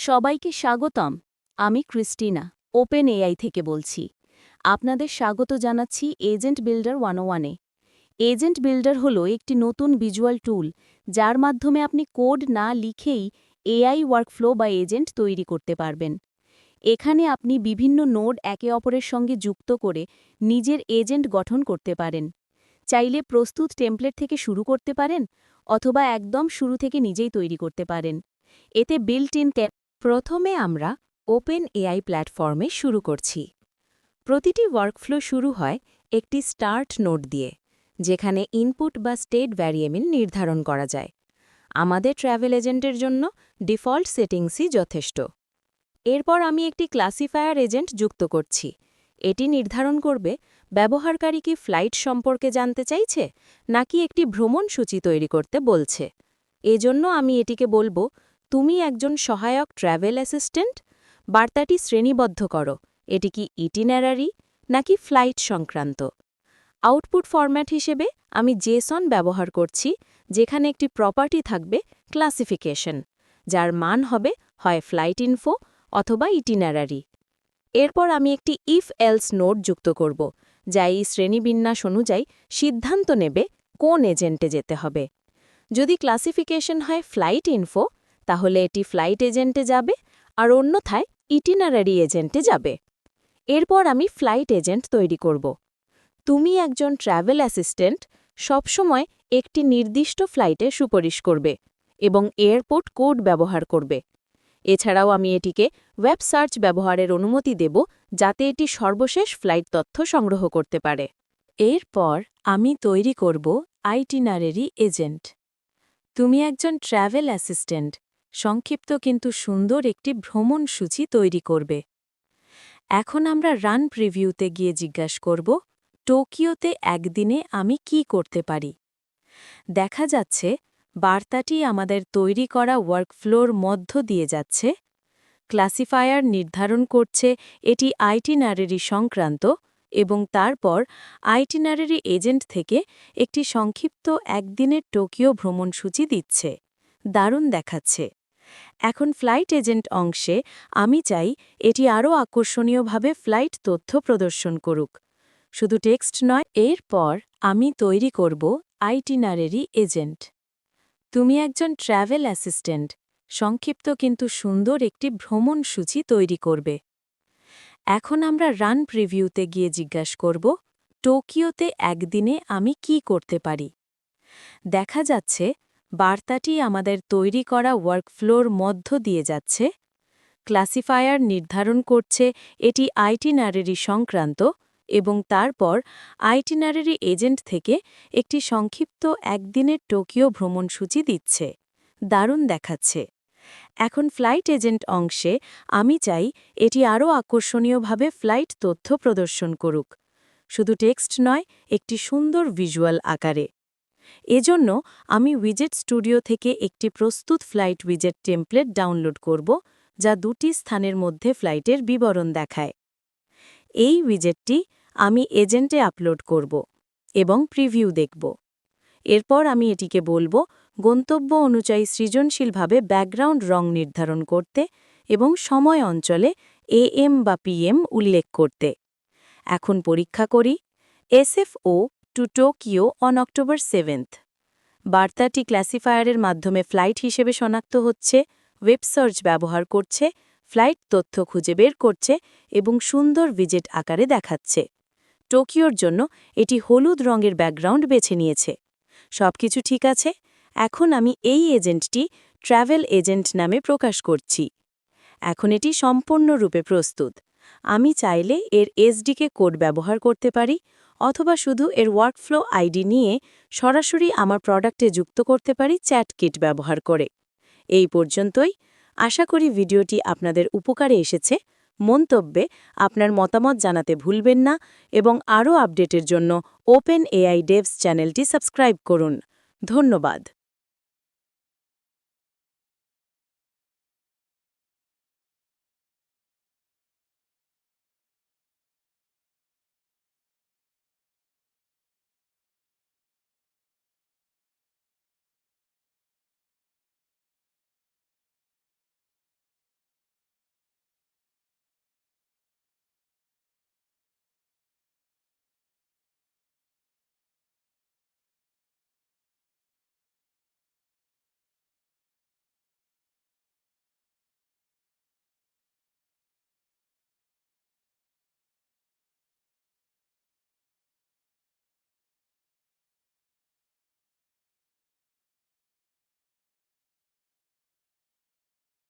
সবাইকে স্বাগতম। আমি ক্রিস্টিনা, ওপেন এআই থেকে বলছি। আপনাদের স্বাগত জানাচ্ছি এজেন্ট বিল্ডার 101-এ। এজেন্ট বিল্ডার হল একটি নতুন ভিজুয়াল টুল, যার মাধ্যমে আপনি কোড না লিখেই এআই ওয়ার্কফ্লো বা এজেন্ট তৈরি করতে পারবেন। এখানে আপনি বিভিন্ন নোড একে অপরের সঙ্গে যুক্ত করে নিজের এজেন্ট গঠন করতে পারেন। চাইলে প্রস্তুত টেমপ্লেট থেকে শুরু করতে পারেন, অথবা একদম শুরু থেকে নিজেই তৈরি করতে পারেন। এতে বিল্ট ইন প্রথমে আমরা ওপেন এআই প্ল্যাটফর্মে শুরু করছি। প্রতিটি ওয়ার্কফ্লো শুরু হয় একটি স্টার্ট নোড দিয়ে, যেখানে ইনপুট বা স্টেট ভ্যারিয়েবল নির্ধারণ করা যায়। আমাদের ট্র্যাভেল এজেন্টের জন্য ডিফল্ট সেটিংসই যথেষ্ট। এরপর আমি একটি ক্লাসিফায়ার এজেন্ট যুক্ত করছি। এটি নির্ধারণ করবে ব্যবহারকারী কি ফ্লাইট সম্পর্কে জানতে চাইছে নাকি একটি ভ্রমণ সূচি তৈরি করতে বলছে। এজন্য আমি এটিকে বলবো, তুমি একজন সহায়ক ট্র্যাভেল অ্যাসিস্ট্যান্ট। বার্তাটি শ্রেণীবদ্ধ করো, এটি কি ইটিনারারি নাকি ফ্লাইট সংক্রান্ত। আউটপুট ফরম্যাট হিসেবে আমি জেসন ব্যবহার করছি, যেখানে একটি প্রপার্টি থাকবে ক্লাসিফিকেশন, যার মান হবে হয় ফ্লাইট ইনফো অথবা ইটিনারারি। এরপর আমি একটি ইফ এলস নোড যুক্ত করব, যা এই শ্রেণীবিন্যাস অনুযায়ী সিদ্ধান্ত নেবে কোন এজেন্টে যেতে হবে। যদি ক্লাসিফিকেশন হয় ফ্লাইট ইনফো, তাহলে এটি ফ্লাইট এজেন্টে যাবে, আর অন্যথায় ইটিনারারি এজেন্টে যাবে। এরপর আমি ফ্লাইট এজেন্ট তৈরি করব। তুমি একজন ট্র্যাভেল অ্যাসিস্ট্যান্ট, সবসময় একটি নির্দিষ্ট ফ্লাইটে সুপারিশ করবে এবং এয়ারপোর্ট কোড ব্যবহার করবে। এছাড়াও আমি এটিকে ওয়েব সার্চ ব্যবহারের অনুমতি দেব, যাতে এটি সর্বশেষ ফ্লাইট তথ্য সংগ্রহ করতে পারে। এরপর আমি তৈরি করব আইটিনারারি এজেন্ট। তুমি একজন ট্র্যাভেল অ্যাসিস্ট্যান্ট, সংক্ষিপ্ত কিন্তু সুন্দর একটি ভ্রমণ সূচি তৈরি করবে। এখন আমরা রান প্রিভিউতে গিয়ে জিজ্ঞাসা করব, টোকিওতে একদিনে আমি কি করতে পারি। দেখা যাচ্ছে বার্তাটি আমাদের তৈরি করা ওয়ার্কফ্লোর মধ্য দিয়ে যাচ্ছে। ক্লাসিফায়ার নির্ধারণ করছে এটি আইটিনারারি সংক্রান্ত, এবং তারপর আইটিনারারি এজেন্ট থেকে একটি সংক্ষিপ্ত একদিনের টোকিও ভ্রমণসূচি দিচ্ছে। দারুণ দেখাচ্ছে। এখন ফ্লাইট এজেন্ট অংশে আমি চাই এটি আরও আকর্ষণীয়ভাবে ফ্লাইট তথ্য প্রদর্শন করুক, শুধু টেক্সট নয়। এরপর আমি তৈরি করব আইটিনারারি এজেন্ট। তুমি একজন ট্র্যাভেল অ্যাসিস্ট্যান্ট, সংক্ষিপ্ত কিন্তু সুন্দর একটি ভ্রমণ সূচি তৈরি করবে। এখন আমরা রান প্রিভিউতে গিয়ে জিজ্ঞাসা করব, টোকিওতে একদিনে আমি কি করতে পারি। দেখা যাচ্ছে বার্তাটি আমাদের তৈরি করা ওয়ার্কফ্লোর মধ্য দিয়ে যাচ্ছে। ক্লাসিফায়ার নির্ধারণ করছে এটি আইটিনারারি সংক্রান্ত, এবং তারপর আইটিনারারি এজেন্ট থেকে একটি সংক্ষিপ্ত একদিনের টোকিও ভ্রমণসূচি দিচ্ছে। দারুণ দেখাচ্ছে। এখন ফ্লাইট এজেন্ট অংশে আমি চাই এটি আরও আকর্ষণীয়ভাবে ফ্লাইট তথ্য প্রদর্শন করুক, শুধু টেক্সট নয়, একটি সুন্দর ভিজুয়াল আকারে। এজন্য আমি উইজেট স্টুডিও থেকে একটি প্রস্তুত ফ্লাইট উইজেট টেমপ্লেট ডাউনলোড করব, যা দুটি স্থানের মধ্যে ফ্লাইটের বিবরণ দেখায়। এই উইজেটটি আমি এজেন্টে আপলোড করব এবং প্রিভিউ দেখব। এরপর আমি এটিকে বলবো গন্তব্য অনুযায়ী সৃজনশীলভাবে ব্যাকগ্রাউন্ড রং নির্ধারণ করতে এবং সময় অঞ্চলে AM বা PM উল্লেখ করতে। এখন পরীক্ষা করি। SFO to Tokyo on October 7। বার্তাটি ক্লাসিফায়ারের মাধ্যমে ফ্লাইট হিসেবে শনাক্ত হচ্ছে, ওয়েব সার্চ ব্যবহার করছে, ফ্লাইট তথ্য খুঁজে বের করছে এবং সুন্দর ভিজেট আকারে দেখাচ্ছে। টোকিওর জন্য এটি হলুদ রঙের ব্যাকগ্রাউন্ড বেছে নিয়েছে। সবকিছু ঠিক আছে। এখন আমি এই এজেন্টটি ট্র্যাভেল এজেন্ট নামে প্রকাশ করছি। এখন এটি সম্পূর্ণরূপে প্রস্তুত। আমি চাইলে এর SDK কোড ব্যবহার করতে পারি, অথবা শুধু এর ওয়ার্কফ্লো আইডি নিয়ে সরাসরি আমার প্রোডাক্টে যুক্ত করতে পারি চ্যাট কিট ব্যবহার করে। এই পর্যন্তই। আশা করি ভিডিওটি আপনাদের উপকারে এসেছে। মন্তব্যে আপনার মতামত জানাতে ভুলবেন না, এবং আরও আপডেটের জন্য ওপেন এআই ডেভস চ্যানেলটি সাবস্ক্রাইব করুন। ধন্যবাদ।